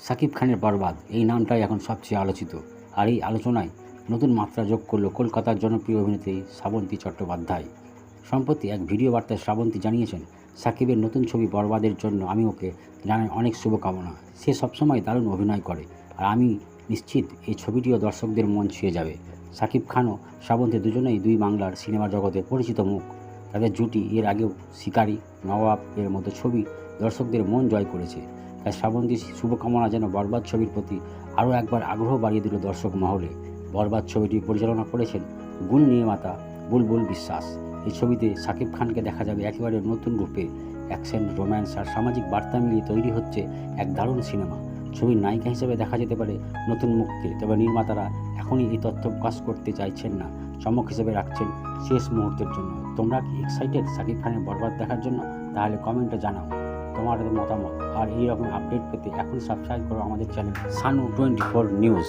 শাকিব খানের বরবাদ এই নামটাই এখন সবচেয়ে আলোচিত। আর এই আলোচনায় নতুন মাত্রা যোগ করল কলকাতার জনপ্রিয় অভিনেত্রী শ্রাবন্তী চট্টোপাধ্যায়। সম্প্রতি এক ভিডিও বার্তায় শ্রাবন্তী জানিয়েছেন, শাকিবের নতুন ছবি বরবাদের জন্য আমি ওকে জানাই অনেক শুভকামনা। সে সবসময় দারুণ অভিনয় করে, আর আমি নিশ্চিত এই ছবিটিও দর্শকদের মন ছুঁয়ে যাবে। শাকিব খান ও শ্রাবন্তী দুজনেই দুই বাংলার সিনেমা জগতের পরিচিত মুখ। তাদের জুটি এর আগেও শিকারি, নবাব এর মতো ছবি দর্শকদের মন জয় করেছে। তাই শ্রাবন্তীর শুভকামনা যেন বরবাদ ছবির প্রতি আরও একবার আগ্রহ বাড়িয়ে দিল দর্শক মহলে। বরবাদ ছবিটি পরিচালনা করেছেন গুণ নির্মাতা বুলবুল বিশ্বাস। এই ছবিতে শাকিব খানকে দেখা যাবে একেবারে নতুন রূপে। অ্যাকশন, রোম্যান্স আর সামাজিক বার্তা মিলিয়ে তৈরি হচ্ছে এক দারুণ সিনেমা। ছবির নায়িকা হিসেবে দেখা যেতে পারে নতুন মুখকে, তবে নির্মাতারা এখনই এই তথ্য প্রকাশ করতে চাইছেন না। চমক হিসেবে রাখছেন শেষ মুহূর্তের জন্য। তোমরা কি এক্সাইটেড শাকিব খানের বরবাদ দেখার জন্য? তাহলে কমেন্টে জানাও তোমাদের মতামত। আর এই রকম আপডেট পেতে এখন সাবস্ক্রাইব করো আমাদের চ্যানেল সানু 24 নিউজ।